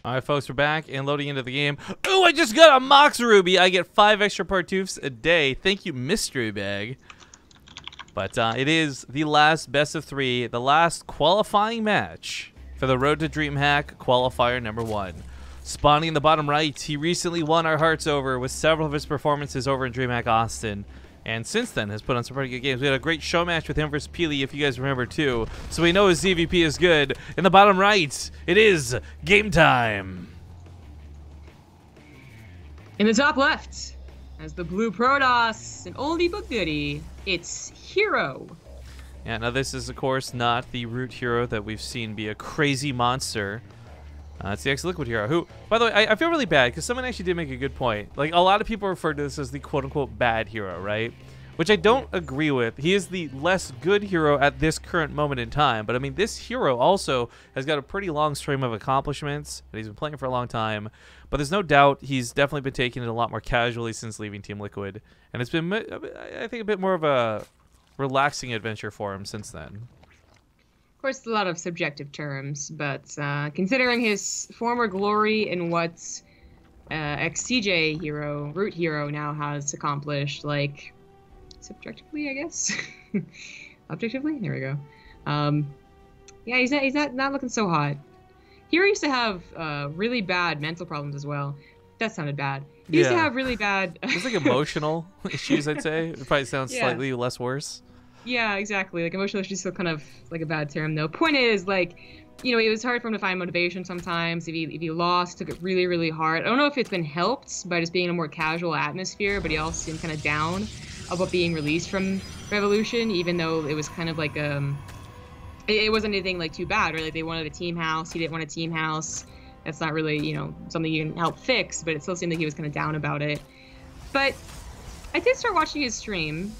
All right, folks, we're back and loading into the game. Oh, I just got a Mox Ruby. I get 5 extra Partoofs a day. Thank you, Mystery Bag. But it is the last best of 3, the last qualifying match for the Road to Dreamhack Qualifier number 1. Spawning in the bottom right, he recently won our hearts over with several of his performances over in Dreamhack Austin. And since then has put on some pretty good games. We had a great show match with him versus Peely, if you guys remember, too. So we know his ZvP is good. In the bottom right, it is game time. In the top left, as the blue Protoss, an oldie but goodie, it's HerO. Yeah, now this is, of course, not the root hero that we've seen be a crazy monster. It's the ex-Liquid hero, who, by the way, I feel really bad because someone actually did make a good point. Like, a lot of people refer to this as the quote-unquote bad hero, right? Which I don't agree with. He is the less good hero at this current moment in time. But, I mean, this hero also has got a pretty long stream of accomplishments. And he's been playing for a long time. But there's no doubt he's definitely been taking it a lot more casually since leaving Team Liquid. And it's been, I think, a bit more of a relaxing adventure for him since then. Of course, a lot of subjective terms, but considering his former glory and what ex-CJ hero, root hero, now has accomplished, like, subjectively, I guess? Objectively? There we go. Yeah, he's not looking so hot. Hero used to have really bad mental problems as well. That sounded bad. He used to have really bad... It's like emotional issues, I'd say. It probably sounds slightly less worse. Yeah, exactly. Like, emotional issues is still kind of like a bad term, though. Point is, like, you know, it was hard for him to find motivation sometimes. If he lost, took it really, really hard. I don't know if it's been helped by just being in a more casual atmosphere, but he also seemed kind of down about being released from Revolution, even though it was kind of like, it wasn't anything, like, too bad, right? Like, they wanted a team house. He didn't want a team house. That's not really, you know, something you can help fix, but it still seemed like he was kind of down about it. But I did start watching his stream.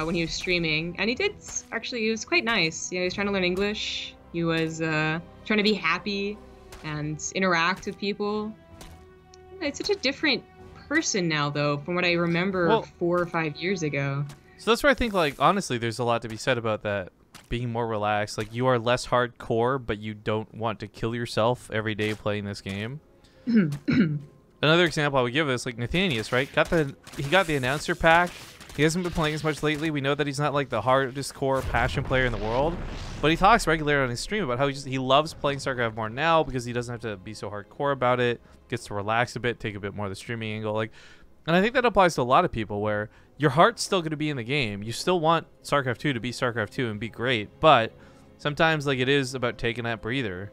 When he was streaming, and he was quite nice. You know, he was trying to learn English. He was trying to be happy and interact with people. It's such a different person now, though, from what I remember 4 or 5 years ago. So that's where I think, like, honestly, there's a lot to be said about that, being more relaxed. Like, you are less hardcore, but you don't want to kill yourself every day playing this game. Another example I would give is, like, Nathanius, right? He got the announcer pack. He hasn't been playing as much lately. We know that he's not like the hardest core passion player in the world, but he talks regularly on his stream about how he loves playing StarCraft more now because he doesn't have to be so hardcore about it. Gets to relax a bit, take a bit more of the streaming angle. Like, and I think that applies to a lot of people where your heart's still going to be in the game. You still want StarCraft 2 to be StarCraft 2 and be great, but sometimes, like, it is about taking that breather.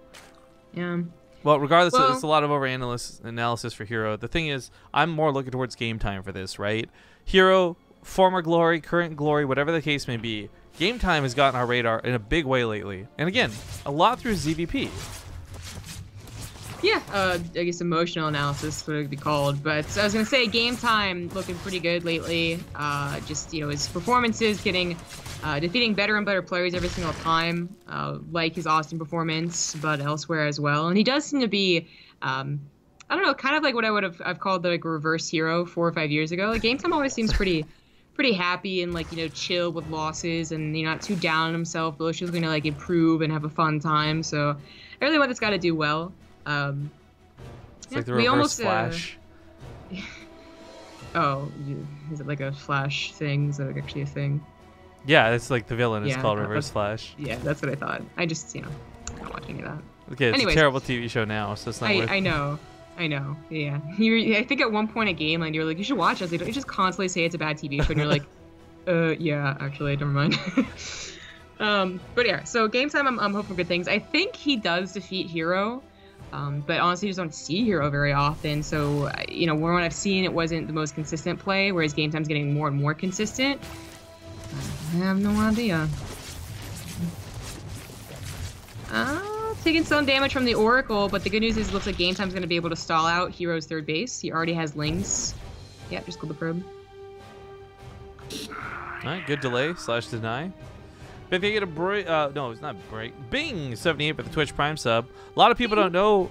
Yeah. Well, regardless, it's a lot of analysis for HerO. The thing is, I'm more looking towards game time for this, right? HerO, former glory, current glory, whatever the case may be, game time has gotten our radar in a big way lately. And again, a lot through ZvP. Yeah, I guess emotional analysis would it be called. But I was going to say, game time looking pretty good lately. Just, you know, his performances getting, defeating better and better players every single time, like his Austin performance, but elsewhere as well. And he does seem to be, I don't know, kind of like what I've called the, like, reverse hero 4 or 5 years ago. Like, game time always seems pretty happy and, like, you know, chill with losses and, you know, not too down on himself, but she's going to, like, improve and have a fun time. So I really want this guy to do well. It's like the reverse Flash. Oh, is it like a Flash thing? Is that actually a thing? Yeah, it's like the villain is called Reverse Flash. Yeah, that's what I thought. I just, you know, I'm not watching any of that. Okay, it's a terrible TV show now, so it's not worth it. I know. Yeah. I think at one point at Gameland, you were like, you should watch us. They don't just constantly say it's a bad TV show, and you're like, yeah, actually, never mind. But yeah, so game time, I'm hoping for good things. I think he does defeat HerO, but honestly, you just don't see HerO very often. So, you know, when I've seen, it wasn't the most consistent play, whereas game time's getting more and more consistent. I have no idea. Taking some damage from the Oracle, but the good news is it looks like game time's going to be able to stall out HerO's third base. He already has Lings. Yeah, just go the probe. Alright, good delay / deny. If they get a break, no, it's not break. Bing! 78 with the Twitch Prime sub. A lot of people don't know,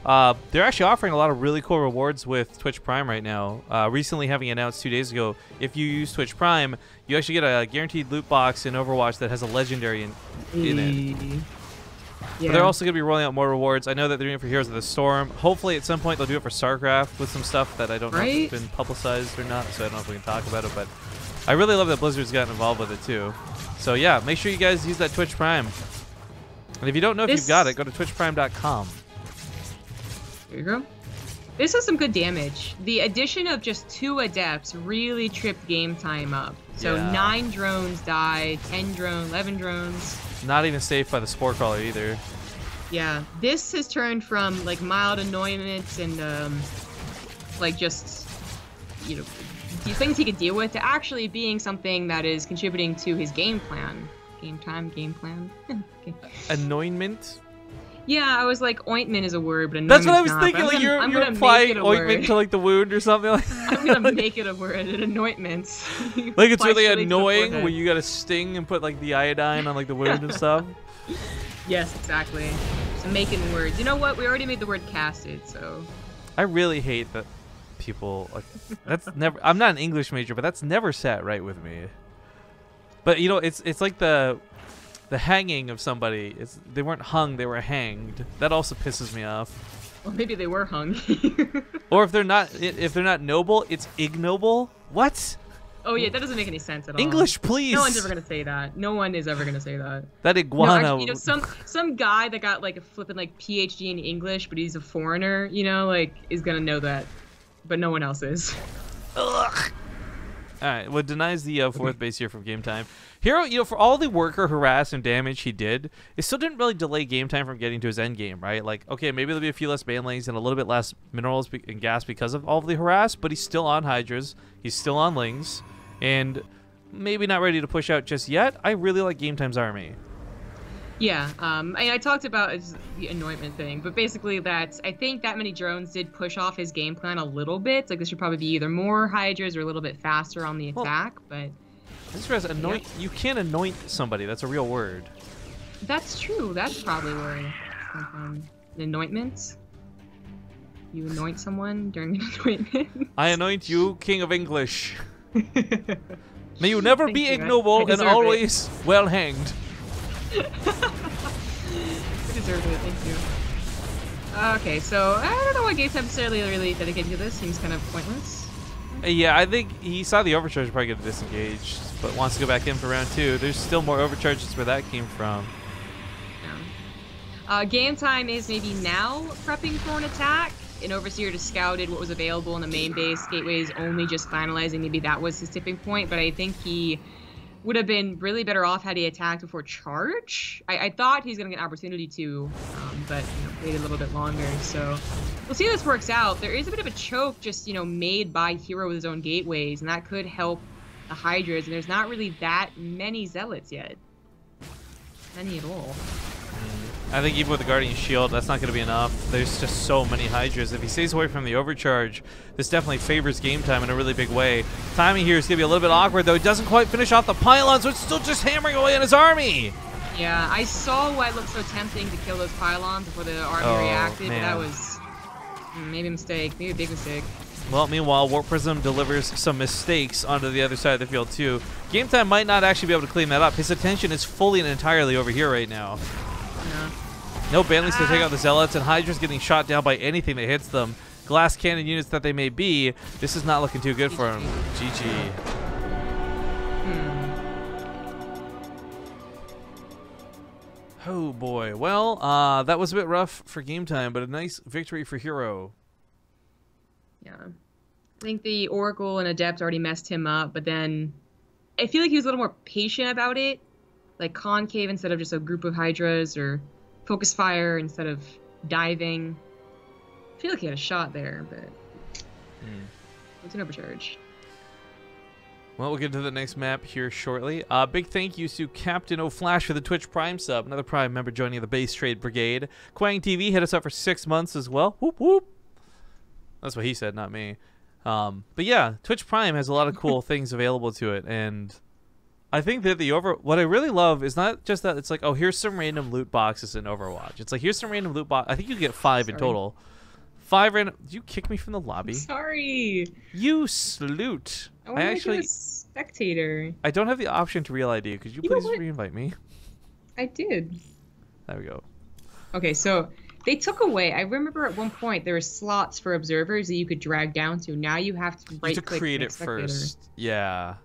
they're actually offering a lot of really cool rewards with Twitch Prime right now. Recently having announced 2 days ago, if you use Twitch Prime, you actually get a guaranteed loot box in Overwatch that has a legendary in it. Yeah. But they're also going to be rolling out more rewards. I know that they're doing it for Heroes of the Storm. Hopefully at some point they'll do it for StarCraft with some stuff that I don't know if it's been publicized or not, so I don't know if we can talk about it. But I really love that Blizzard's gotten involved with it too. So yeah, make sure you guys use that Twitch Prime. And if you don't know if you've got it, go to twitchprime.com. There you go. This has some good damage. The addition of just 2 adepts really tripped game time up. So Yeah. 9 drones died, 10 drones, 11 drones. Not even safe by the Spore Crawler either. Yeah, this has turned from like mild annoyance and like just, you know, things he could deal with to actually being something that is contributing to his game plan. Game plan. Okay. Anointment? Yeah, I was like, ointment is a word, but That's what I was not, thinking. Like you're applying ointment to like the wound or something. Like I'm gonna make it a word. An anointment. Like it's really annoying when you gotta sting and put like the iodine on like the wound and stuff. Yes, exactly. So making words. You know what? We already made the word casted, so. I really hate that people like that's never. I'm not an English major, but that's never sat right with me. But you know, it's like the hanging of somebody. They weren't hung, they were hanged. That also pisses me off. Well, maybe they were hung. Or if they're not noble, it's ignoble. What? Oh yeah, that doesn't make any sense at all. English, please. No one's ever gonna say that. No one is ever gonna say that. That iguana. No, actually, you know, some guy that got like a flipping like PhD in English, but he's a foreigner, you know, like is gonna know that, but no one else is. Ugh. All right, what denies the 4th base here from Game Time. HerO, you know, for all the worker harass and damage he did, it still didn't really delay Game Time from getting to his end game, right? Like, okay, maybe there'll be a few less banelings and a little bit less minerals and gas because of all of the harass, but he's still on Hydras, he's still on Lings, and maybe not ready to push out just yet. I really like Game Time's army. Yeah, I talked about the anointment thing, but basically that's, I think that many drones did push off his game plan a little bit. Like, this should probably be either more Hydras or a little bit faster on the attack, but... Anoint, yeah. You can't anoint somebody. That's a real word. That's true. That's probably where it comes from. An anointment? You anoint someone during an anointment? I anoint you, King of English. May you never be you, ignoble and always well hanged. I deserve it, thank you. Okay, so I don't know why Gates necessarily really dedicated to this. Seems kind of pointless. Yeah, I think he saw the overcharge, probably get disengaged, but wants to go back in for round 2. There's still more overcharges where that came from. Yeah. Game Time is maybe now prepping for an attack. An Overseer just scouted what was available in the main base. Gateway is only just finalizing. Maybe that was his tipping point, but I think he would have been really better off had he attacked before charge. I thought he's going to get an opportunity to, but waited a little bit longer. So we'll see how this works out. There is a bit of a choke just, made by HerO with his own gateways, and that could help the Hydras. And there's not really that many Zealots yet. Many at all. I think even with the Guardian Shield, that's not going to be enough. There's just so many Hydras. If he stays away from the overcharge, this definitely favors Game Time in a really big way. Timing here is going to be a little bit awkward, though. He doesn't quite finish off the pylon, so it's still just hammering away on his army. Yeah, I saw why it looked so tempting to kill those pylons before the army reacted, but that was maybe a mistake, maybe a big mistake. Well, meanwhile, Warp Prism delivers some mistakes onto the other side of the field, too. Game Time might not actually be able to clean that up. His attention is fully and entirely over here right now. Yeah. No banelings to take out the Zealots, and Hydra's getting shot down by anything that hits them. Glass cannon units that they may be. This is not looking too good for him. GG. Oh boy. Well, that was a bit rough for Game Time, but a nice victory for HerO. Yeah. I think the Oracle and Adept already messed him up, but then I feel like he was a little more patient about it. Like concave instead of just a group of Hydras, or focus fire instead of diving. I feel like he had a shot there, but it's an overcharge. Well, we'll get to the next map here shortly. Big thank you to Captain O'Flash for the Twitch Prime sub. Another Prime member joining the Base Trade Brigade. Quang TV hit us up for 6 months as well. Whoop, whoop. That's what he said, not me. But yeah, Twitch Prime has a lot of cool things available to it, and I think that what I really love is not just that it's like, oh, here's some random loot boxes in Overwatch. It's like, here's some random loot box. I think you get 5 in total. 5 random. Did you kick me from the lobby? Sorry. You salute. I actually a spectator. I don't have the option to real ID. Could you please re-invite me? I did. There we go. Okay, so they took away. I remember at one point there were slots for observers that you could drag down to. Now you have to You have right to click create make it spectator. first. Yeah.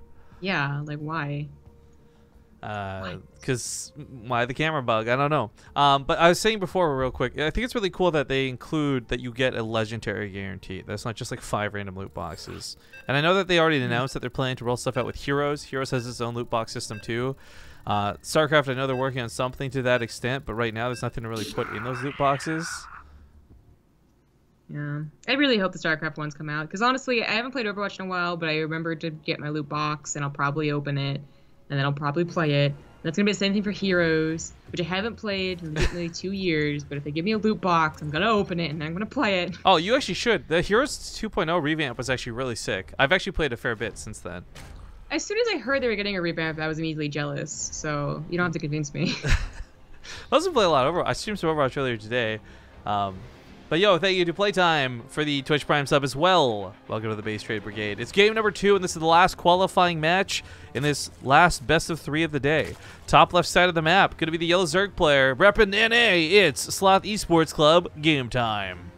Yeah, like why? Because why the camera bug? I don't know. But I was saying before, real quick, I think it's really cool that they include that you get a legendary guarantee. That's not just like 5 random loot boxes. And I know that they already announced that they're planning to roll stuff out with HerO's. HerO's has its own loot box system too. StarCraft, I know they're working on something to that extent, but right now there's nothing to really put in those loot boxes. Yeah, I really hope the StarCraft ones come out because honestly, I haven't played Overwatch in a while, but I remember to get my loot box and I'll probably open it. And then I'll probably play it. That's going to be the same thing for HerO's, which I haven't played in literally 2 years. But if they give me a loot box, I'm going to open it and I'm going to play it. Oh, you actually should. The HerO's 2.0 revamp was actually really sick. I've actually played a fair bit since then. As soon as I heard they were getting a revamp, I was immediately jealous. So you don't have to convince me. I also play a lot of Overwatch. I streamed some Overwatch earlier today. But yo, thank you to Playtime for the Twitch Prime sub as well. Welcome to the Base Trade Brigade. It's game number 2, and this is the last qualifying match in this last best of 3 of the day. Top left side of the map, going to be the Yellow Zerg player. Reppin' NA, it's Sloth Esports Club, game time.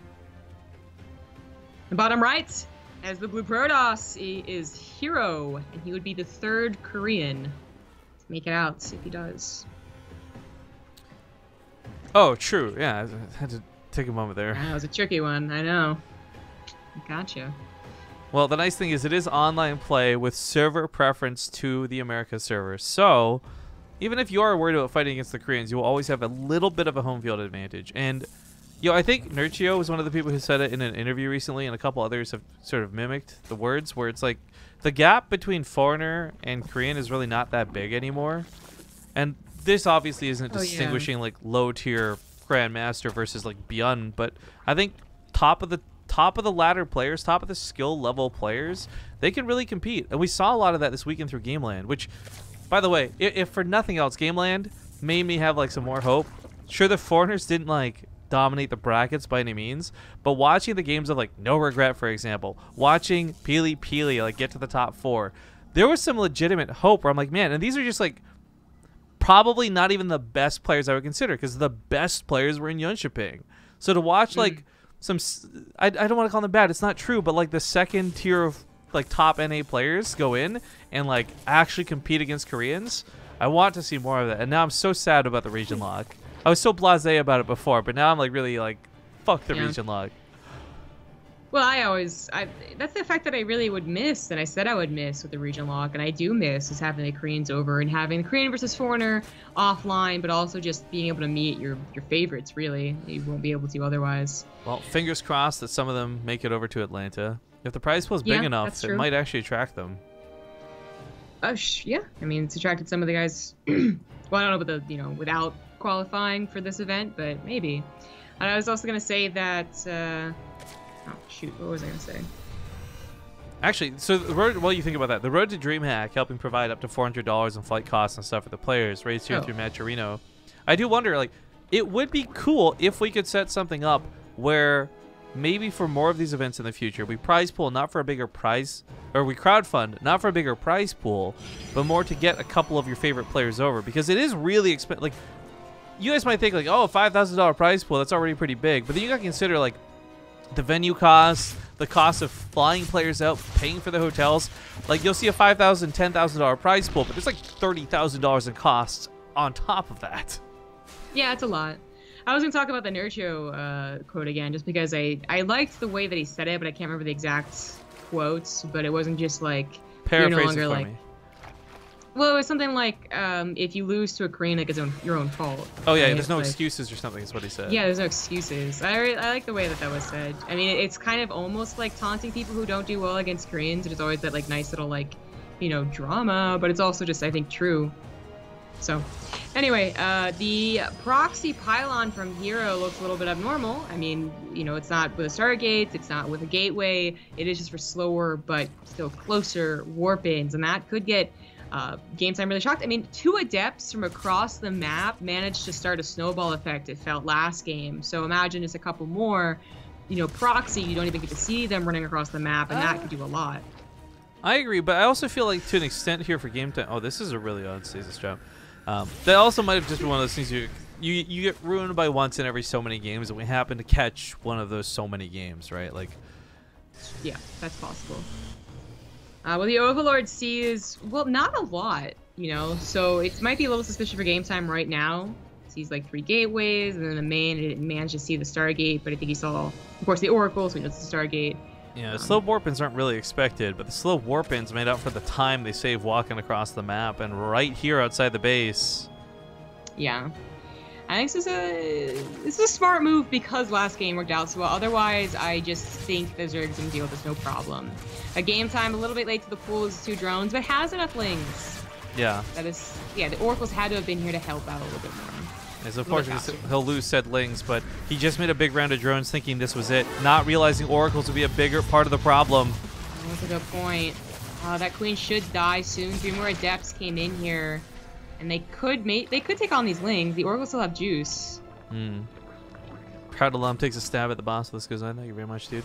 The bottom right, as the Blue Protoss, is HerO, and he would be the 3rd Korean. Let's make it out, see if he does. Oh, true. Yeah, I had to take a moment there. That was a tricky one, I know. Gotcha. Well, the nice thing is it is online play with server preference to the America server. So, even if you are worried about fighting against the Koreans, you will always have a little bit of a home field advantage. And, I think Nerchio was one of the people who said it in an interview recently, and a couple others have sort of mimicked the words, where it's like, the gap between foreigner and Korean is really not that big anymore. And this obviously isn't distinguishing, like, low-tier Grandmaster versus like beyond, but I think top of the ladder players, top of the skill level players, they can really compete, and we saw a lot of that this weekend through Gameland. Which, by the way, if for nothing else, Gameland made me have like some more hope. Sure, the foreigners didn't like dominate the brackets by any means, but watching the games of like No Regret, for example, watching Peely like get to the top 4, there was some legitimate hope where I'm like, man, and these are just like probably not even the best players I would consider, because the best players were in Jönköping. So to watch like some, I don't want to call them bad, it's not true, but like the second tier of like top NA players go in and like actually compete against Koreans, I want to see more of that. And now I'm so sad about the region lock. I was so blasé about it before, but now I'm like really like, fuck the region lock. Well, that's the fact that I really would miss, and I said I would miss with the region lock, and I do miss, is having the Koreans over and having the Korean versus foreigner offline, but also just being able to meet your favorites, really. You won't be able to otherwise. Well, fingers crossed that some of them make it over to Atlanta. If the prize pool is big enough, it might actually attract them. Yeah. I mean, it's attracted some of the guys, well, I don't know about the, without qualifying for this event, but maybe. And I was also going to say that, oh, shoot, what was I going to say? Actually, so the road, while you think about that, the road to Dreamhack helping provide up to $400 in flight costs and stuff for the players raised here through Matcherino. I do wonder, like, it would be cool if we could set something up where maybe for more of these events in the future, we prize pool not for a bigger prize, or we crowdfund not for a bigger prize pool, but more to get a couple of your favorite players over, because it is really expensive. Like, you guys might think like, oh, $5,000 prize pool, that's already pretty big, but then you got to consider like the venue costs, the cost of flying players out, paying for the hotels. Like, you'll see a $5,000, $10,000 prize pool, but there's like $30,000 in costs on top of that. Yeah, it's a lot. I was going to talk about the Nerchio quote again, just because I liked the way that he said it, but I can't remember the exact quotes. But it wasn't just like, paraphrase it for me. Well, it was something like, if you lose to a Korean, like, it's your own fault. Oh, yeah, there's no excuses or something is what he said. Yeah, there's no excuses. I like the way that was said. I mean, it's kind of almost like taunting people who don't do well against Koreans. There's always that, like, nice little, like, drama, but it's also just, I think, true. So, anyway, the proxy pylon from HerO looks a little bit abnormal. I mean, it's not with a Stargate, it's not with a gateway. It is just for slower, but still closer warp-ins, and that could get GameTime really shocked. I mean, 2 adepts from across the map managed to start a snowball effect, it felt, last game. So imagine just a couple more, proxy, you don't even get to see them running across the map, and that could do a lot. I agree, but I also feel like to an extent here for GameTime, oh, this is a really odd stasis job. That also might have just been one of those things you you get ruined by once in every so many games, and we happen to catch one of those so many games, right? Like, yeah, that's possible. Well, the Overlord sees, well, not a lot, you know, so it might be a little suspicious for game time right now. Sees like 3 gateways, and then the main, it managed to see the Stargate, but I think he saw, of course, the Oracle, so he knows the Stargate. Yeah, slow warp-ins aren't really expected, but the slow warp-ins made up for the time they save walking across the map, and right here outside the base. Yeah. I think this is a smart move because last game worked out so well. Otherwise, I just think the Zerg's gonna deal with this no problem. A game time a little bit late to the pool is 2 drones, but has enough lings. Yeah. That is, yeah, the Oracles had to have been here to help out a little bit more. As of course he'll lose said lings, but he just made a big round of drones thinking this was it, not realizing Oracles would be a bigger part of the problem. That's a good point. That Queen should die soon. 3 more Adepts came in here, and they could take on these lings. The Oracles still have juice. Proud Alum takes a stab at the boss. This goes on. Thank you very much, dude.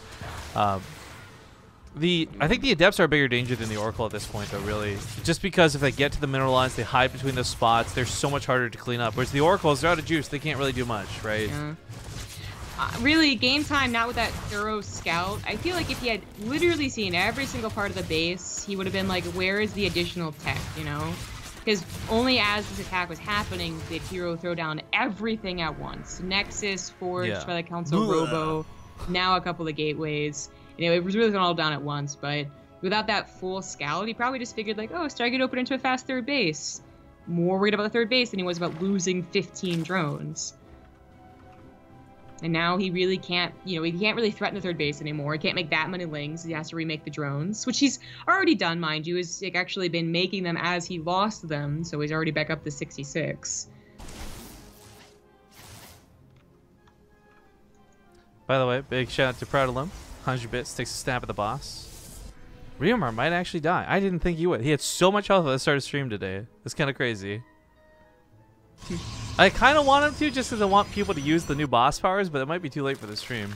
I think the Adepts are a bigger danger than the Oracle at this point, though, really. Just because if they get to the mineral lines, they hide between those spots, they're so much harder to clean up. Whereas the Oracles, they're out of juice. They can't really do much, right? Yeah. Really, game time, not with that thorough scout. I feel like if he had literally seen every single part of the base, he would have been like, where is the additional tech, you know? Because only as this attack was happening did HerO throw down everything at once. Nexus, Forge, by the Council, Robo, now a couple of gateways. You know, it was really going all down at once, but without that full scout, he probably just figured like, oh, Stargate open into a fast 3rd base. More worried about the 3rd base than he was about losing 15 drones. And now he really can't, you know, he can't really threaten the 3rd base anymore. He can't make that many lings. He has to remake the drones, which he's already done, mind you. He's like, actually been making them as he lost them, so he's already back up to 66. By the way, big shout out to Proud Alum. 100 bits, takes a stab at the boss. Riomar might actually die. I didn't think he would. He had so much health at the start of stream today. It's kind of crazy. I kind of want him to just because I want people to use the new boss powers, but it might be too late for the stream.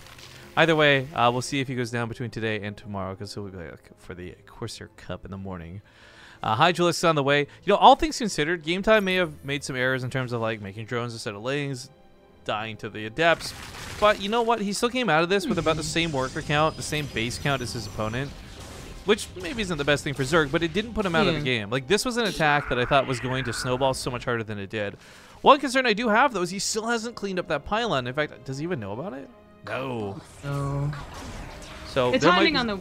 Either way, we'll see if he goes down between today and tomorrow because he'll be like for the Corsair Cup in the morning. Hi, Julius on the way. You know, all things considered, Game Time may have made some errors in terms of like making drones instead of lings, dying to the Adepts. But you know what? He still came out of this with about the same worker count, the same base count as his opponent. Which maybe isn't the best thing for Zerg, but it didn't put him out of the game. Like, this was an attack that I thought was going to snowball so much harder than it did. One concern I do have, though, is he still hasn't cleaned up that pylon. In fact, does he even know about it? No. No. So the timing on the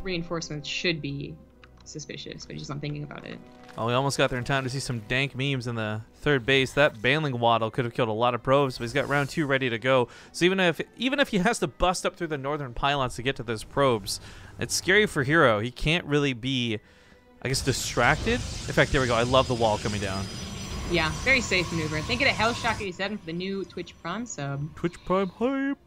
reinforcements should be suspicious, but he's just not thinking about it. Oh, we almost got there in time to see some dank memes in the 3rd base. That Baneling Waddle could have killed a lot of probes, but he's got round 2 ready to go. So even if he has to bust up through the northern pylons to get to those probes, it's scary for HerO. He can't really be, I guess, distracted. In fact, there we go. I love the wall coming down. Yeah, very safe maneuver. Think of Hellshock 87 for the new Twitch Prime sub. Twitch Prime hype.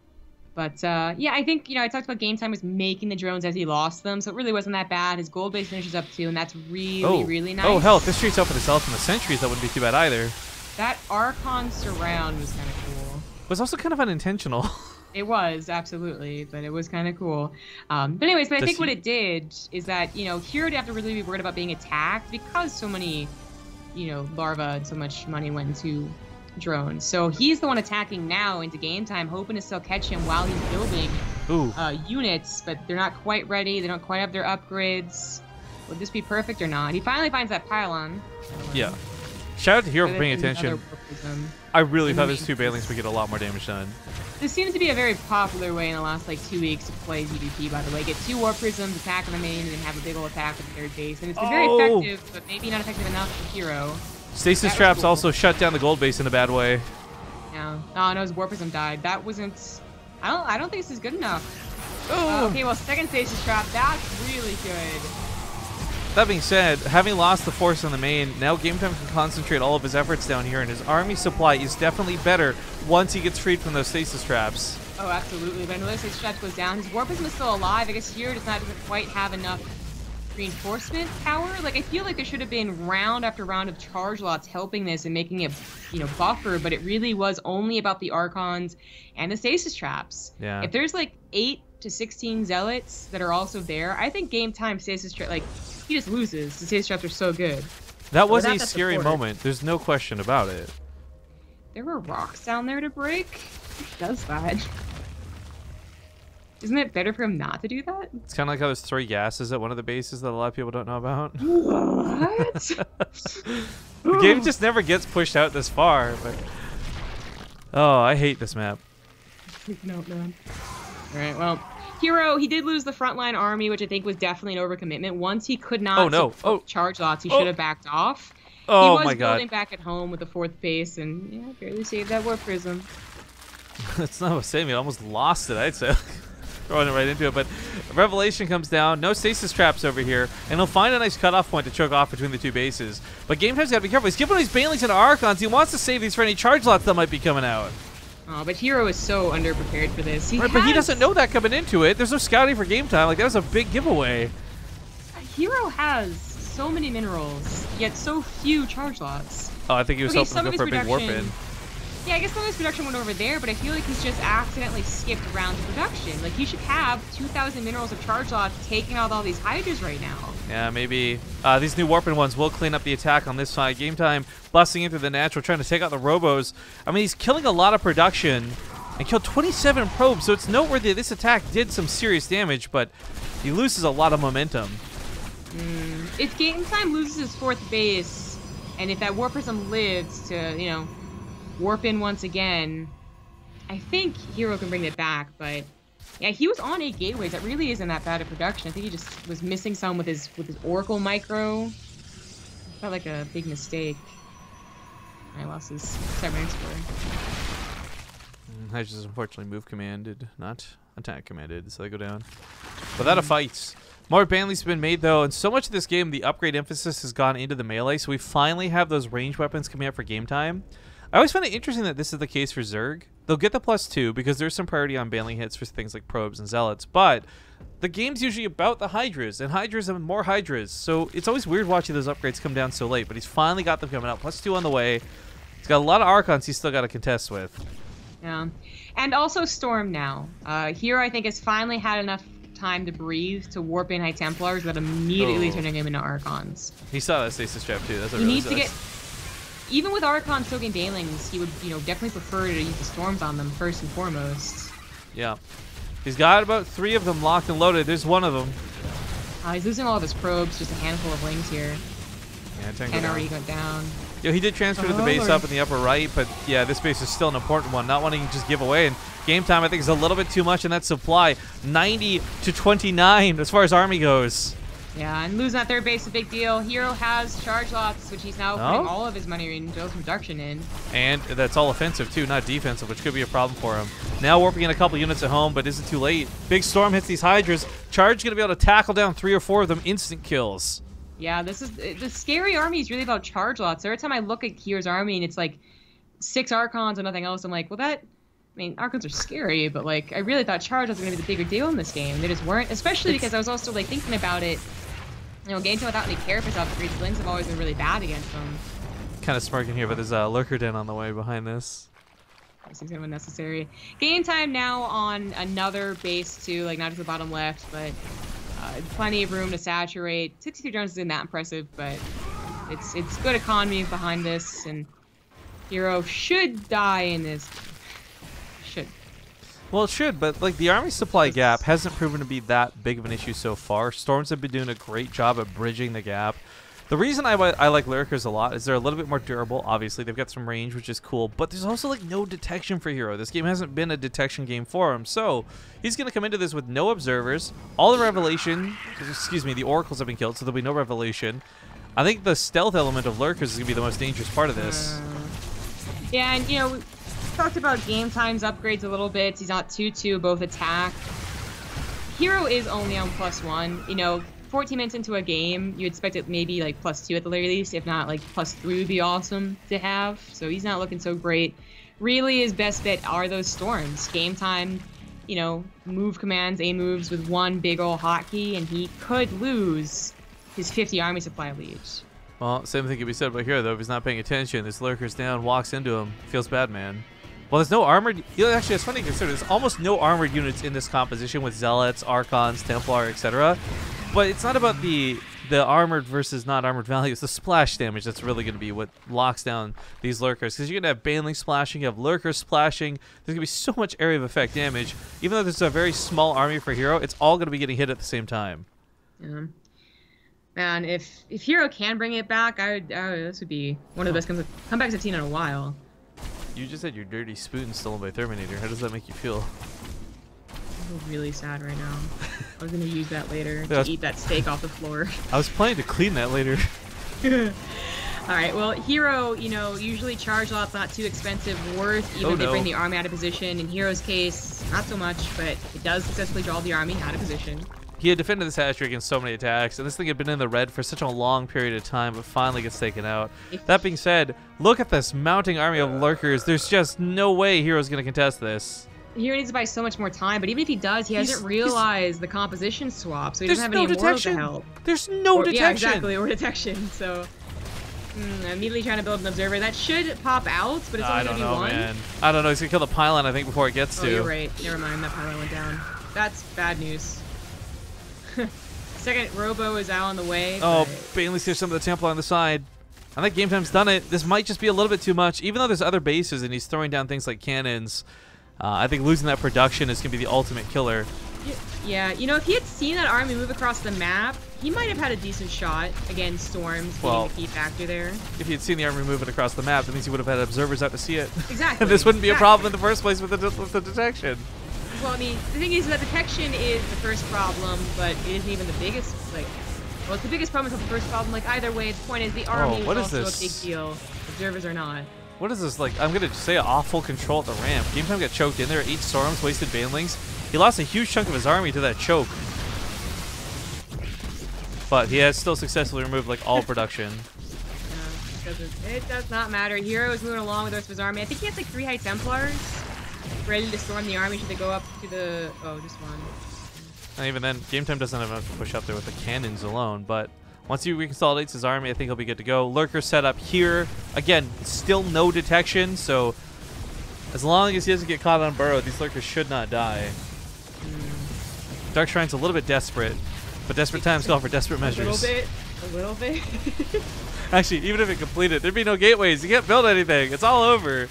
But, yeah, I think, you know, I talked about Game Time was making the drones as he lost them, so it really wasn't that bad. His gold base finishes up, too, and that's really, really nice. Oh, hell, if this street's up for the South in the Sentries, that wouldn't be too bad either. That Archon surround was kind of cool. It was also kind of unintentional. It was, absolutely, but it was kind of cool. But anyways, I think what it did is that, you know, HerO didn't have to really be worried about being attacked because so many, you know, larvae and so much money went into drones. So he's the one attacking now into Game Time, hoping to still catch him while he's building units, but they're not quite ready. They don't quite have their upgrades. Would this be perfect or not? He finally finds that pylon. Yeah. Shout out to HerO for paying attention. I really thought those 2 Banelings would get a lot more damage done. This seems to be a very popular way in the last, like, 2 weeks to play ZvP, by the way. Get 2 Warp Prisms, attack on the main, and then have a big old attack with the 3rd base. And it's been very effective, but maybe not effective enough for HerO. Stasis traps also shut down the gold base in a bad way. Yeah. Oh, no, his Warp Prism died. That wasn't... I don't think this is good enough. Okay, well, second Stasis trap, that's really good. That being said, having lost the force on the main, now Game Time can concentrate all of his efforts down here, and his army supply is definitely better once he gets freed from those stasis traps. Oh, absolutely. But another stasis trap goes down. His Warp Prism is still alive. I guess HerO doesn't quite have enough reinforcement power. Like, I feel like there should have been round after round of charge lots helping this and making it, you know, buffer, but it really was only about the Archons and the stasis traps. Yeah. If there's like 8 to 16 zealots that are also there, I think Game Time stasis trap, like, he just loses. The stasis traps are so good. That was a scary moment. There's no question about it. There were rocks down there to break? Who does that? Isn't it better for him not to do that? It's kind of like how there's 3 gases at one of the bases that a lot of people don't know about. What? The game just never gets pushed out this far. But oh, I hate this map. Freaking out, man. Alright, well, HerO, he did lose the frontline army, which I think was definitely an overcommitment. Once he could not charge lots, he should have backed off. Oh he my was god. building back at home with the 4th base, and yeah, barely saved that warp prism. That's not what saying. He almost lost it, I'd say. Throwing it right into it, but Revelation comes down. No stasis traps over here, and he'll find a nice cutoff point to choke off between the 2 bases. But GameTime's got to be careful. He's giving these Banelings into Archons. He wants to save these for any charge lots that might be coming out. Oh, but HerO is so underprepared for this. But he doesn't know that coming into it. There's no scouting for GameTime. Like, that was a big giveaway. HerO has so many minerals, yet so few charge lots. Oh, I think he was hoping to go for a big warp in. Yeah, I guess some of his production went over there, but I feel like he's just accidentally skipped around to production. Like, he should have 2,000 minerals of charge lots taking out all these Hydras right now. Yeah, maybe. These new warping ones will clean up the attack on this side. GameTime busting into the natural, trying to take out the Robos. I mean, he's killing a lot of production and killed 27 probes, so it's noteworthy this attack did some serious damage, but he loses a lot of momentum. If GameTime loses his 4th base, and if that Warp Prism lives to, you know, warp in once again, I think HerO can bring it back, but yeah, he was on 8 gateways. That really isn't that bad of production. I think he just was missing some with his Oracle micro. Felt like a big mistake. I lost his Cybernetics score. Hydras unfortunately move commanded, not attack commanded, so they go down. Without a fight. More Banleys have been made though, and so much of this game, the upgrade emphasis has gone into the melee, so we finally have those ranged weapons coming out for GameTime. I always find it interesting that this is the case for Zerg. They'll get the +2 because there's some priority on Banling hits for things like probes and zealots, but the game's usually about the Hydras, and Hydras have more Hydras, so it's always weird watching those upgrades come down so late, but he's finally got them coming out. +2 on the way. He's got a lot of Archons he's still got to contest with. Yeah, and also Storm now. HerO, I think, has finally had enough time to breathe to warp in High Templars without immediately turning him into Archons. He saw that stasis trap too. That's what he really needs to get. Even with Archons soaking Banelings, he would, you know, definitely prefer to use the Storms on them first and foremost. Yeah. He's got about 3 of them locked and loaded. There's one of them. He's losing all of his probes, just a handful of lings here. Yeah, 10 already went down. Yo, he did transfer to the base up in the upper right, but yeah, this base is still an important one. Not wanting to just give away. And GameTime, I think, is a little bit too much in that supply. 90 to 29 as far as army goes. Yeah, and losing that 3rd base is a big deal. HerO has charge lots, which he's now putting all of his money in Joe's production in. And that's all offensive too, not defensive, which could be a problem for him. Now warping in a couple units at home, but is it too late? Big Storm hits these Hydras. Charge going to be able to tackle down 3 or 4 of them. Instant kills. Yeah, this is the scary army is really about charge lots. Every time I look at HerO's army and it's like 6 Archons and nothing else, I'm like, well, that. I mean, Archons are scary, but like, I really thought charge lots were going to be the bigger deal in this game. They just weren't, especially because I was also like thinking about it. You know, GameTime without any carapace upgrades, Lings have always been really bad against them. Kind of smirking here, but there's a Lurker Den on the way behind this. This is going to be necessary. GameTime now on another base too, like not just the bottom left, but plenty of room to saturate. 63 drones isn't that impressive, but it's good economy behind this, and HerO should die in this. Should. Well, it should, but like the army supply gap hasn't proven to be that big of an issue so far. Storms have been doing a great job at bridging the gap. The reason I like Lurkers a lot is they're a little bit more durable. Obviously, they've got some range, which is cool, but there's also like no detection for HerO. This game hasn't been a detection game for him, so he's going to come into this with no observers. All the revelation, excuse me, the oracles have been killed, so there'll be no revelation. I think the stealth element of Lurkers is going to be the most dangerous part of this. Yeah, and you know, we talked about GameTime's upgrades a little bit. He's not 2-2, both attack. HerO is only on +1. You know, 14 minutes into a game, you expect it maybe like +2 at the very least. If not, like +3 would be awesome to have. So he's not looking so great. Really, his best bet are those Storms. GameTime, you know, move commands, A moves with one big ol' hotkey, and he could lose his 50 army supply lead. Well, same thing can be said about HerO, though. If he's not paying attention, this Lurker's down, walks into him, feels bad, man. Well, there's no armored. You know, actually, it's funny to consider. There's almost no armored units in this composition with Zealots, Archons, Templar, etc. But it's not about the the armored versus not armored value. It's the splash damage that's really going to be what locks down these lurkers. Because you're going to have Baneling splashing, you have lurkers splashing. There's going to be so much area of effect damage. Even though there's a very small army for HerO, it's all going to be getting hit at the same time. Yeah. Man, if HerO can bring it back, this would be one of the best comebacks I've seen in a while. You just had your dirty spoon stolen by Terminator. How does that make you feel? I feel really sad right now. I was gonna use that later to eat that steak off the floor. I was planning to clean that later. Alright, well, HerO, you know, usually charge lot's not too expensive, worth, even if they bring the army out of position. In HerO's case, not so much, but it does successfully draw the army out of position. He had defended this hatchery against so many attacks, and this thing had been in the red for such a long period of time, but finally gets taken out. That being said, look at this mounting army of lurkers. There's just no way HerO's going to contest this. HerO needs to buy so much more time, but even if he does, he hasn't realized the composition swap, so he doesn't have any immortals to help. There's no detection. Yeah, exactly, or detection, so... immediately trying to build an observer. That should pop out, but it's only going to be one. Man. I don't know, he's going to kill the pylon, I think, before it gets to. Oh, you're right. Never mind, that pylon went down. That's bad news. Second Robo is out on the way. Oh, Bailey's here some of the Templar on the side. I think GameTime's done it. This might just be a little bit too much. Even though there's other bases and he's throwing down things like cannons, I think losing that production is going to be the ultimate killer. Yeah, you know, if he had seen that army move across the map, he might have had a decent shot against Storms, being the key factor there. If he had seen the army moving across the map, that means he would have had observers out to see it. Exactly. And this wouldn't be a problem in the first place with the detection. Well, I mean, the thing is that detection is the first problem, but it isn't even the biggest, like, well, it's the biggest problem, it's not the first problem. Like, either way, the point is the army is also a big deal. Observers are not. What is this, like, I'm going to say awful control at the ramp. GameTime got choked in there, 8 Storms, wasted Banelings. He lost a huge chunk of his army to that choke. But he has still successfully removed, like, all production. It does not matter. HerO is moving along with the rest of his army. I think he has, like, 3 High Templars ready to storm the army should they go up to the... Oh, just one. And even then, GameTime doesn't have enough to push up there with the cannons alone, but once he reconsolidates his army, I think he'll be good to go. Lurker set up here. Again, still no detection, so as long as he doesn't get caught on burrow, these lurkers should not die. Dark Shrine's a little bit desperate, but desperate times call for desperate measures. A little bit. Actually, even if it completed, there'd be no gateways. You can't build anything. It's all over.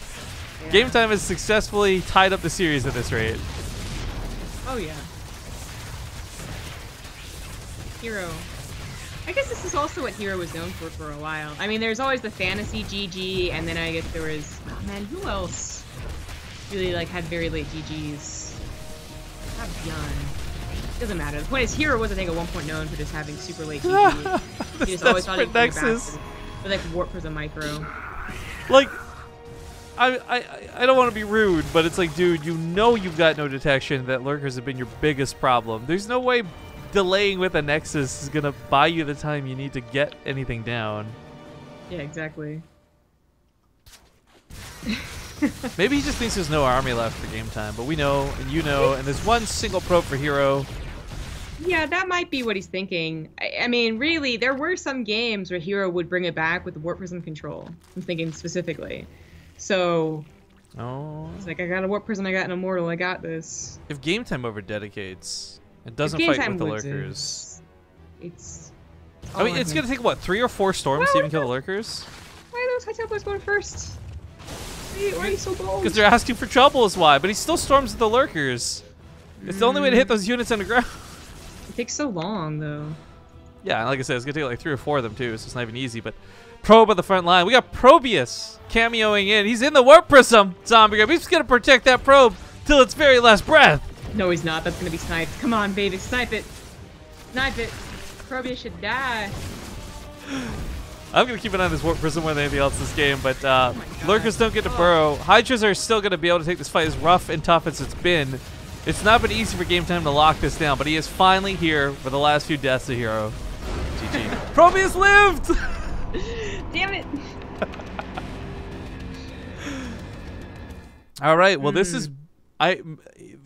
Yeah. GameTime has successfully tied up the series at this rate. Oh yeah. HerO. I guess this is also what HerO was known for a while. I mean, there's always the fantasy GG, and then I guess there was, oh man, who else really like had very late GGs? Not Bjorn. Doesn't matter. The point is, HerO was, I think, at one point known for just having super late GG. He just always thought he'd bring it back with like Warp Prism Micro. Like, I don't want to be rude, but it's like, dude, you know you've got no detection. That lurkers have been your biggest problem. There's no way delaying with a Nexus is gonna buy you the time you need to get anything down. Yeah, exactly. Maybe he just thinks there's no army left for GameTime, but we know, and you know, and there's one single probe for HerO. Yeah, that might be what he's thinking. I mean, really, there were some games where HerO would bring it back with the Warp Prism control. I'm thinking specifically. So, it's like, I got a Warp Prism, I got an Immortal, I got this. If GameTime over-dedicates, it doesn't fight with the lurkers. It's I mean, it's going to take, what, 3 or 4 storms to even kill the lurkers? Why are those High Templars going first? Why are you so bold? Because they're asking for trouble is why, but he still storms with the lurkers. It's the only way to hit those units underground. It takes so long, though. Yeah, like I said, it's going to take like 3 or 4 of them, too, so it's not even easy, but Probe at the front line. We got Probius cameoing in. He's in the Warp Prism zombie grab. He's going to protect that probe till its very last breath. No, he's not. That's going to be sniped. Come on, baby. Snipe it. Snipe it. Probius should die. I'm going to keep an eye on this Warp Prism more than anything else this game, but lurkers don't get to burrow. Hydras are still going to be able to take this fight as rough and tough as it's been. It's not been easy for GameTime to lock this down, but he is finally here for the last few deaths of HerO. GG. Probius lived! Damn it. All right, well, this is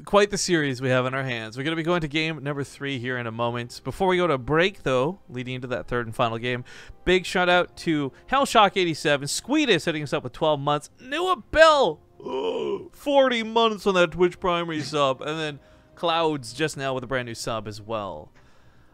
quite the series we have in our hands. We're going to be going to game number 3 here in a moment. Before we go to break, though, leading into that third and final game, big shout out to Hellshock87, Squeedus hitting us up with 12 months, Noah Bell, 40 months on that Twitch primary sub, and then Clouds just now with a brand new sub as well.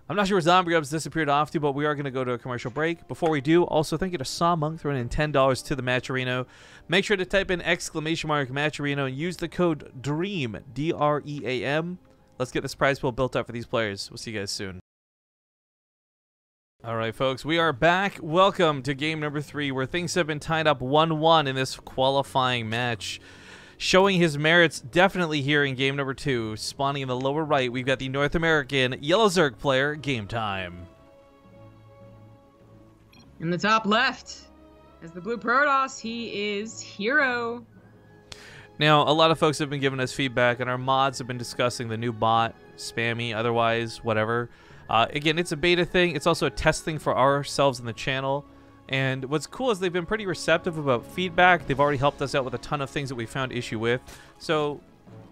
I'm not sure where Zombie Grubs disappeared off to, but we are going to go to a commercial break. Before we do, also thank you to Sawmonk throwing in $10 to the Matcherino. Make sure to type in ! Matcherino and use the code DREAM, D-R-E-A-M. Let's get this prize pool built up for these players. We'll see you guys soon. All right, folks, we are back. Welcome to game number 3, where things have been tied up 1-1 in this qualifying match. Showing his merits definitely here in game number 2. Spawning in the lower right, we've got the North American Yellow Zerg player, GameTime. In the top left, as the Blue Protoss, he is HerO. Now, a lot of folks have been giving us feedback, and our mods have been discussing the new bot, spammy, otherwise, whatever. Again, it's a beta thing. It's also a test thing for ourselves in the channel. And what's cool is they've been pretty receptive about feedback. They've already helped us out with a ton of things that we found issue with. So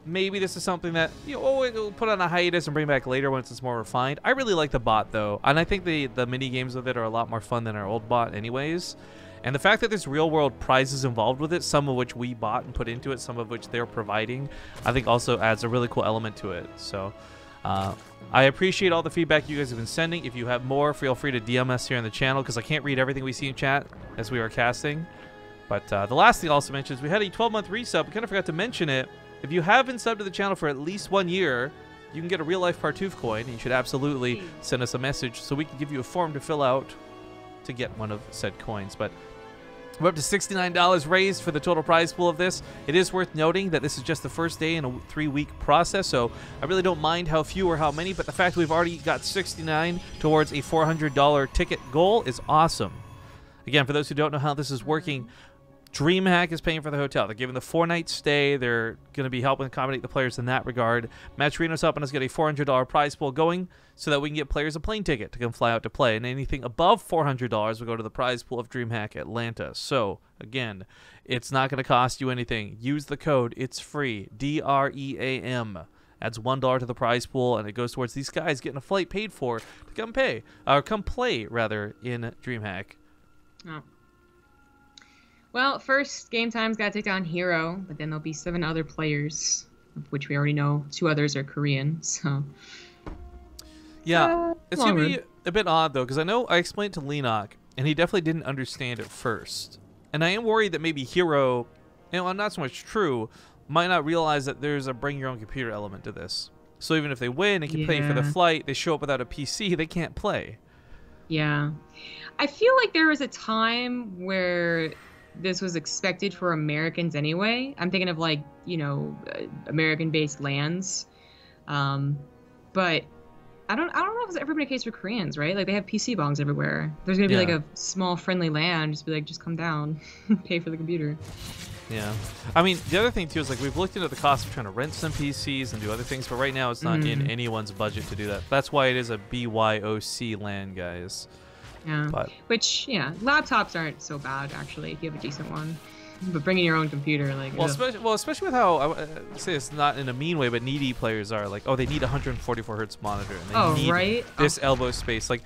maybe this is something that we'll put on a hiatus and bring back later once it's more refined. I really like the bot though, and I think the mini games with it are a lot more fun than our old bot anyways. And the fact that there's real world prizes involved with it, some of which we bought and put into it, some of which they're providing, I think also adds a really cool element to it. So I appreciate all the feedback you guys have been sending. If you have more, feel free to DM us here on the channel, because I can't read everything we see in chat as we are casting. But the last thing I also mentioned is we had a 12-month resub. I kind of forgot to mention it. If you have been subbed to the channel for at least 1 year, you can get a real-life Partoof coin, and you should absolutely send us a message so we can give you a form to fill out to get one of said coins. But we're up to $69 raised for the total prize pool of this. It is worth noting that this is just the first day in a 3-week process, so I really don't mind how few or how many, but the fact that we've already got 69 towards a $400 ticket goal is awesome. Again, for those who don't know how this is working, Dreamhack is paying for the hotel. They're giving the 4-night stay. They're going to be helping accommodate the players in that regard. Matcherino's helping us get a $400 prize pool going so that we can get players a plane ticket to come fly out to play. And anything above $400 will go to the prize pool of Dreamhack Atlanta. So, again, it's not going to cost you anything. Use the code. It's free. DREAM. Adds $1 to the prize pool, and it goes towards these guys getting a flight paid for to come play in Dreamhack. Oh. Well, first, GameTime's got to take down HerO, but then there'll be 7 other players, of which we already know 2 others are Korean, so... Yeah, it's going to be a bit odd, though, because I know I explained to Lenok, and he definitely didn't understand at first. And I am worried that maybe HerO, not so much true, might not realize that there's a bring-your-own-computer element to this. So even if they win and can pay for the flight, they show up without a PC, they can't play. Yeah. I feel like there was a time where this was expected for Americans anyway. I'm thinking of like, American-based lands. But I don't know if it's ever been a case for Koreans, right? Like they have PC bongs everywhere. There's gonna be like a small friendly land, just be like, just come down, pay for the computer. Yeah. I mean, the other thing too is like we've looked into the cost of trying to rent some PCs and do other things, but right now it's not in anyone's budget to do that. That's why it is a BYOC land, guys. Yeah. Which, laptops aren't so bad actually if you have a decent one. But bringing your own computer, like, especially with how I say it's not in a mean way, but needy players are like, they need a 144 hertz monitor, and they need this elbow space. Like,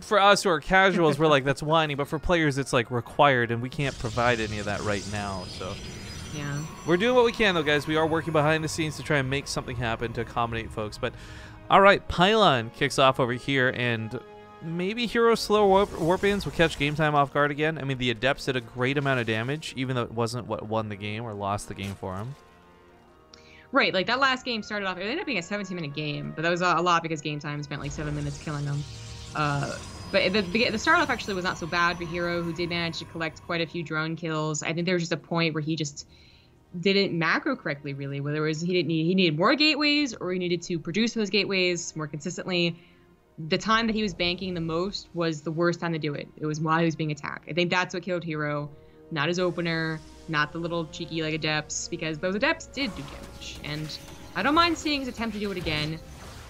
for us who are casuals, we're like, that's whiny, but for players, it's like required, and we can't provide any of that right now. So, yeah, we're doing what we can, though, guys. We are working behind the scenes to try and make something happen to accommodate folks. But all right, Pylon kicks off over here, and maybe HerO slow warp-ins will catch GameTime off guard again. I mean, the Adepts did a great amount of damage, even though it wasn't what won the game or lost the game for him. Right, like that last game started off, it ended up being a 17-minute game, but that was a lot because GameTime spent like 7 minutes killing them. But the start off actually was not so bad for HerO, who did manage to collect quite a few drone kills. I think there was just a point where he just didn't macro correctly, really, whether it was he needed more gateways or he needed to produce those gateways more consistently. The time that he was banking the most was the worst time to do it. It was while he was being attacked. I think that's what killed HerO, not his opener, not the little cheeky like Adepts, because those Adepts did do damage. And I don't mind seeing his attempt to do it again.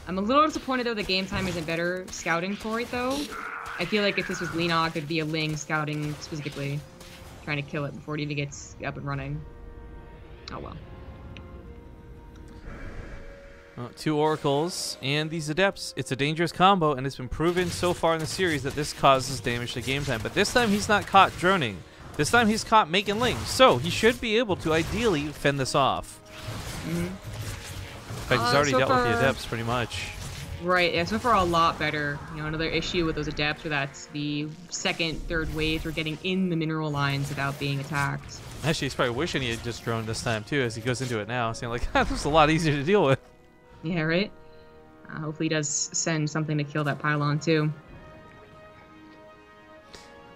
I'm a little disappointed though that GameTime isn't better scouting for it though. I feel like if this was Lenok, it'd be a Ling scouting specifically, trying to kill it before it even gets up and running. Oh well. 2 Oracles and these Adepts. It's a dangerous combo, and it's been proven so far in the series that this causes damage to GameTime. But this time he's not caught droning. This time he's caught making Lings. So he should be able to ideally fend this off. In fact, he's already dealt with the Adepts pretty much. Right, yeah, so far a lot better. You know, another issue with those adepts were that the second, third waves were getting in the mineral lines without being attacked. Actually, he's probably wishing he had just droned this time too, as he goes into it now, saying like, this is a lot easier to deal with. Yeah, right? Hopefully he does send something to kill that pylon too.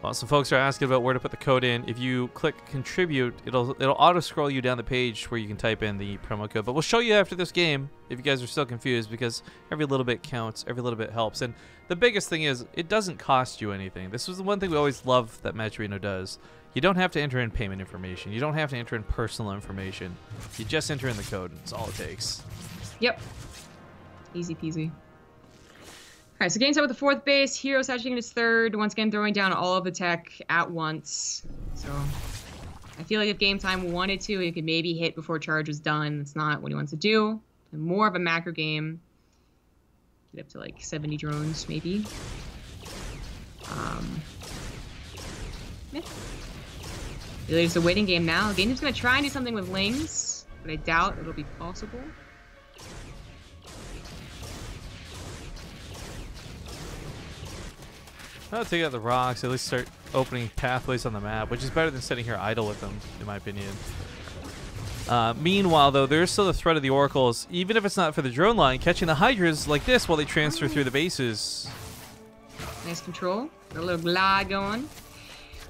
Well, some folks are asking about where to put the code in. If you click contribute, it'll auto scroll you down the page where you can type in the promo code. But we'll show you after this game if you guys are still confused, because every little bit counts, every little bit helps. And the biggest thing is it doesn't cost you anything. This is the one thing we always love that Matcherino does. You don't have to enter in payment information. You don't have to enter in personal information. You just enter in the code, and it's all it takes. Yep. Easy peasy. Alright, so getting started with the 4th base. HerO saturating his 3rd. Once again, throwing down all of the tech at once. So, I feel like if Game Time wanted to, he could maybe hit before charge was done. That's not what he wants to do. And more of a macro game. Get up to like 70 drones, maybe. Yeah. Really just a waiting game now. Game Time's going to try and do something with Lings, but I doubt it'll be possible. I'll take out the rocks, at least start opening pathways on the map, which is better than sitting here idle with them, in my opinion. Meanwhile, though, there's still the threat of the oracles, even if it's not for the drone line, catching the hydras like this while they transfer through the bases. Nice control. Got a little glide going.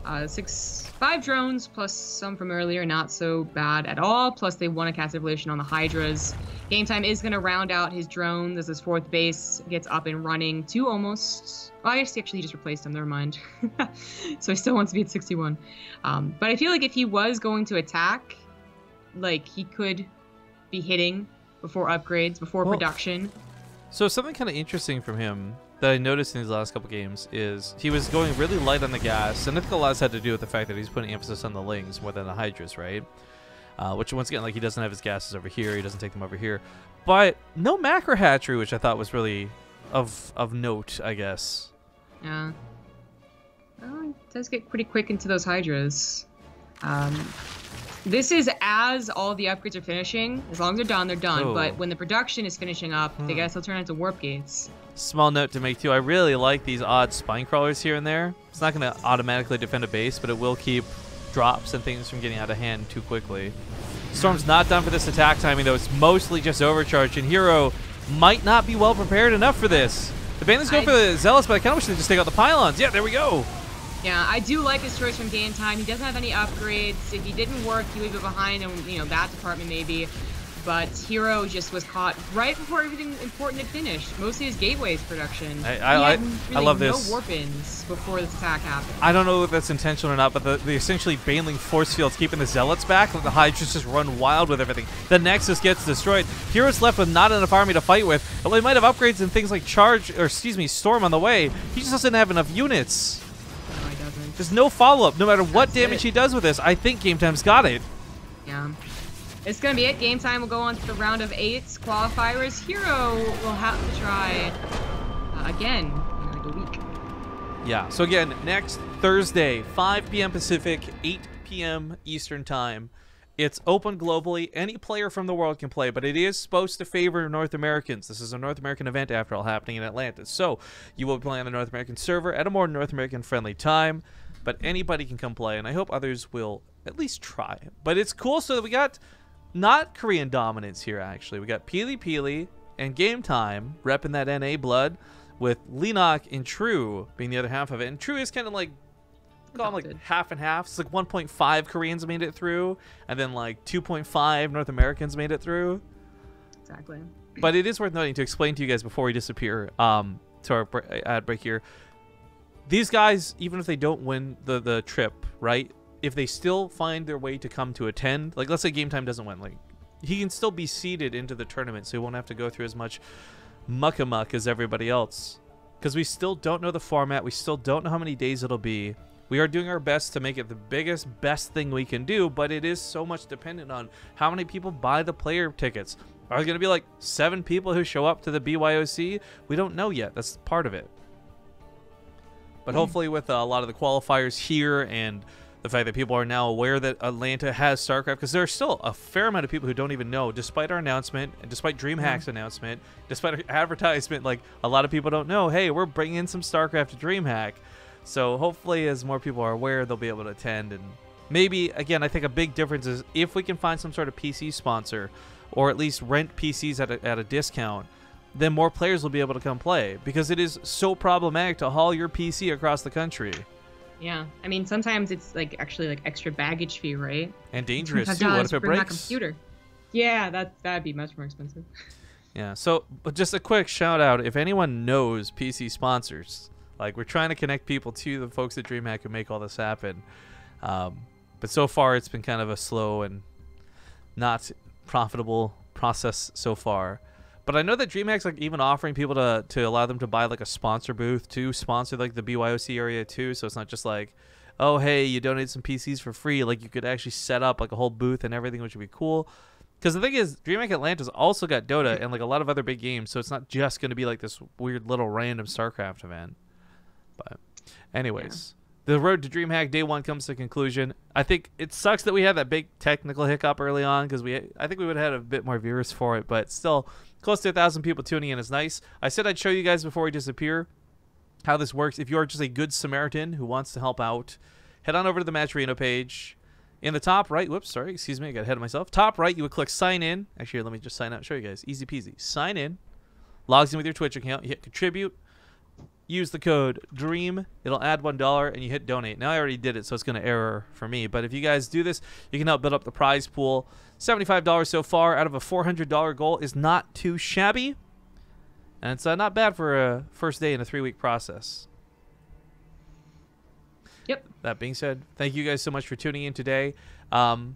5 drones plus some from earlier, not so bad at all. Plus they won a cast evolution on the hydras. Game Time is going to round out his drones as his 4th base gets up and running to almost... Well, I guess he actually just replaced them, never mind. So he still wants to be at 61. But I feel like if he was going to attack, like, he could be hitting before upgrades, before production. So something kind of interesting from him that I noticed in these last couple games is he was going really light on the gas, and I think a lot has had to do with the fact that he's putting emphasis on the Lings more than the hydras, right? Which, once again, like, he doesn't have his gases over here, he doesn't take them over here. But no macro hatchery, which I thought was really of note, I guess. Yeah. Well, it does get pretty quick into those hydras. This is as all the upgrades are finishing. As long as they're done, they're done. Oh. But when the production is finishing up, they gotta still turn into warp gates. Small note to make, too. I really like these odd spine crawlers here and there. It's not going to automatically defend a base, but it will keep drops and things from getting out of hand too quickly. Storm's not done for this attack timing, though. It's mostly just overcharge, and HerO might not be well prepared enough for this. The Bandits go for the Zealots, but I kind of wish they'd just take out the pylons. Yeah, there we go. Yeah, I do like his choice from Game Time. He doesn't have any upgrades. If he didn't work, he would be behind in, you know, that department maybe. But HerO just was caught right before everything important had finished. Mostly his gateways production. I love this. No warp-ins before this attack happened. I don't know if that's intentional or not, but the essentially baneling force fields keeping the Zealots back, let the Hydras just run wild with everything. The Nexus gets destroyed. HerO's left with not enough army to fight with. Although he might have upgrades and things like Storm on the way. He just doesn't have enough units. No, he doesn't. There's no follow-up, no matter what damage he does with this. I think Game Time's got it. Yeah. It's going to be it. Game Time will go on to the round of 8 qualifiers. HerO will have to try again in like a week. Yeah, so again, next Thursday, 5 p.m. Pacific, 8 p.m. Eastern Time. It's open globally. Any player from the world can play, but it is supposed to favor North Americans. This is a North American event, after all, happening in Atlanta. So you will be playing on the North American server at a more North American-friendly time, but anybody can come play, and I hope others will at least try. But it's cool, so that we got... not Korean dominance here, actually. We got Peely Peely and Game Time repping that NA blood, with Lenok and True being the other half of it. And True is kind of like, call them like half and half. It's like 1.5 Koreans made it through, and then like 2.5 North Americans made it through. Exactly. But it is worth noting, to explain to you guys before we disappear, to our ad break here. These guys, even if they don't win the trip, right? If they still find their way to come to attend, like let's say Game Time doesn't win, like he can still be seeded into the tournament, so he won't have to go through as much muck-a-muck as everybody else. Because we still don't know the format, we still don't know how many days it'll be. We are doing our best to make it the biggest, best thing we can do, but it is so much dependent on how many people buy the player tickets. Are there going to be like 7 people who show up to the BYOC? We don't know yet. That's part of it. But hopefully with a lot of the qualifiers here and The fact that people are now aware that Atlanta has StarCraft, because there are still a fair amount of people who don't even know, despite our announcement, and despite DreamHack's announcement, despite our advertisement, like, a lot of people don't know, hey, we're bringing in some StarCraft to DreamHack. So hopefully as more people are aware, they'll be able to attend. And maybe, again, I think a big difference is if we can find some sort of PC sponsor, or at least rent PCs at a discount, then more players will be able to come play, because it is so problematic to haul your PC across the country. Yeah, I mean, sometimes it's like actually like extra baggage fee, right? And dangerous too. What if it breaks? That computer. Yeah, that'd be much more expensive. Yeah. So, but just a quick shout out: if anyone knows PC sponsors, like, we're trying to connect people to the folks at DreamHack who make all this happen. But so far, it's been kind of a slow and not profitable process so far. But I know that DreamHack's like even offering people to allow them to buy like a sponsor booth to sponsor like the BYOC area too. So it's not just like, oh, hey, you donate some PCs for free. Like, you could actually set up like a whole booth and everything, which would be cool. Because the thing is, DreamHack Atlanta's also got Dota and like a lot of other big games. So it's not just going to be like this weird little random StarCraft event. But anyways, the road to DreamHack day one comes to conclusion. I think it sucks that we had that big technical hiccup early on, because I think we would have had a bit more viewers for it, but still close to 1,000 people tuning in is nice. I said I'd show you guys before we disappear how this works. If you're just a good Samaritan who wants to help out, head on over to the Matcherino page. In the top right, whoops, sorry, excuse me, I got ahead of myself. Top right, you would click sign in. Actually, let me just sign out and show you guys. Easy peasy. Sign in, logs in with your Twitch account, you hit contribute, use the code DREAM, it'll add $1, and you hit donate. Now I already did it, so it's going to error for me, but if you guys do this, you can help build up the prize pool. $75 so far out of a $400 goal is not too shabby, and it's not bad for a first day in a 3-week process. Yep. That being said, thank you guys so much for tuning in today. We're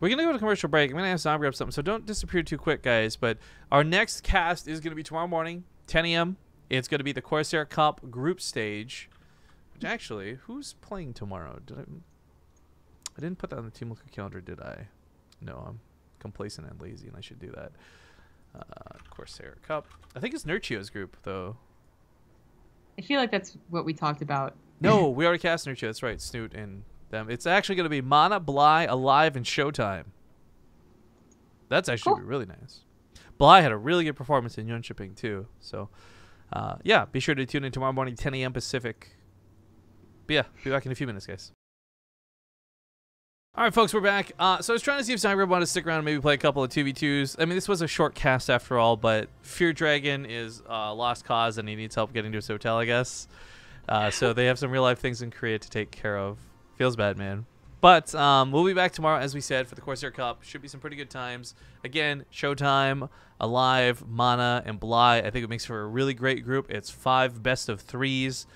going to go to commercial break. I'm going to ask Zombie up something, so don't disappear too quick, guys, but our next cast is going to be tomorrow morning, 10 a.m. It's going to be the Corsair Cup group stage. Which actually, who's playing tomorrow? I didn't put that on the Team Looker calendar, did I? No, I'm complacent and lazy, and I should do that. Corsair Cup. I think it's Nurchio's group, though. I feel like that's what we talked about. No, we already cast Nurchio. That's right, Snoot and them. It's actually going to be Mana, Bly, Alive, and Showtime. That's actually Cool. really nice. Bly had a really good performance in Yunshipping, too, so... yeah, be sure to tune in tomorrow morning, 10 a.m. Pacific. But yeah, be back in a few minutes, guys. All right, folks, we're back. So I was trying to see if Zyber wanted to stick around and maybe play a couple of 2v2s. I mean, this was a short cast after all, but Fear Dragon is lost cause and he needs help getting to his hotel, I guess. So they have some real-life things in Korea to take care of. Feels bad, man. But we'll be back tomorrow, as we said, for the Corsair Cup. Should be some pretty good times. Again, Showtime, Alive, Mana, and Bly. I think it makes for a really great group. It's 5 best of 3s.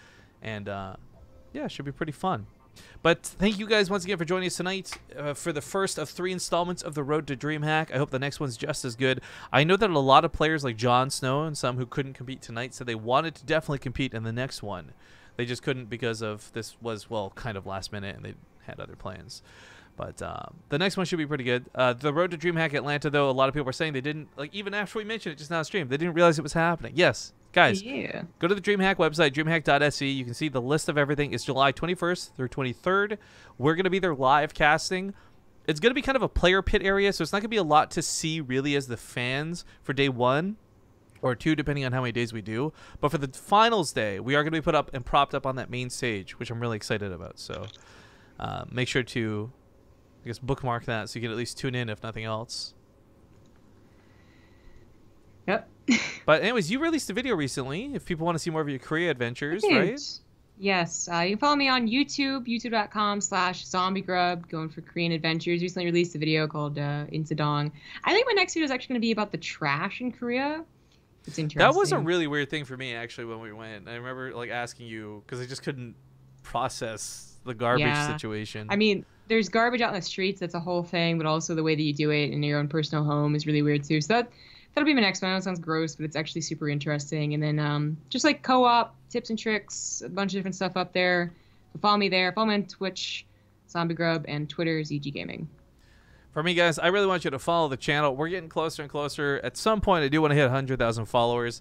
And, yeah, it should be pretty fun. But thank you guys once again for joining us tonight for the first of 3 installments of the Road to DreamHack. I hope the next one's just as good. I know that a lot of players like Jon Snow and some who couldn't compete tonight said they wanted to definitely compete in the next one. They just couldn't because of this was, well, kind of last minute and they had other plans. But the next one should be pretty good. The Road to DreamHack Atlanta, though, a lot of people are saying they didn't, like, even after we mentioned it just now on stream, they didn't realize it was happening. Yes, guys, go to the DreamHack website, dreamhack.se. You can see the list of everything. It's July 21st through 23rd. We're going to be there live casting. It's going to be kind of a player pit area, so it's not going to be a lot to see, really, as the fans for day 1 or 2, depending on how many days we do. But for the finals day, we are going to be put up and propped up on that main stage, which I'm really excited about. So make sure to, I guess, bookmark that so you can at least tune in, if nothing else. Yep. But anyways, you released a video recently if people want to see more of your Korea adventures, right? Yes. You can follow me on YouTube, youtube.com/zombiegrub, going for Korean adventures. Recently released a video called Insadong. I think my next video is actually going to be about the trash in Korea. It's interesting. That was a really weird thing for me, actually, when we went. I remember, like, asking you, because I just couldn't process the garbage situation. I mean, there's garbage out in the streets. That's a whole thing, but also the way that you do it in your own personal home is really weird, too. So that'll be my next one. I know it sounds gross, but it's actually super interesting. And then just like co-op, tips and tricks, a bunch of different stuff up there. So follow me there. Follow me on Twitch, ZombieGrub, and Twitter, ZG Gaming. For me, guys, I really want you to follow the channel. We're getting closer and closer. At some point, I do want to hit 100,000 followers.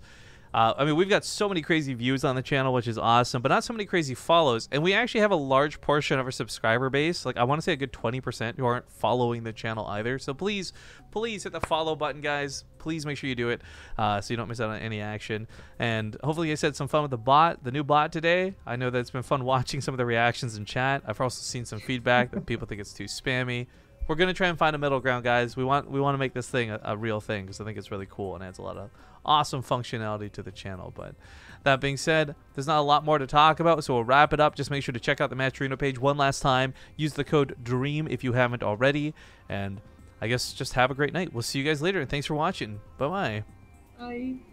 I mean, we've got so many crazy views on the channel, which is awesome, but not so many crazy follows. And we actually have a large portion of our subscriber base, like I want to say a good 20%, who aren't following the channel either. So please hit the follow button, guys. Please make sure you do it so you don't miss out on any action. And hopefully you guys had some fun with the new bot today. I know that it's been fun watching some of the reactions in chat. I've also seen some feedback that people think it's too spammy. We're gonna try and find a middle ground, guys. We want to make this thing a real thing because I think it's really cool and adds a lot of awesome functionality to the channel. But that being said, there's not a lot more to talk about, so we'll wrap it up. Just make sure to check out the Matcherino page one last time. Use the code DREAM if you haven't already, and I guess just have a great night. We'll see you guys later, and thanks for watching. Bye-bye. Bye.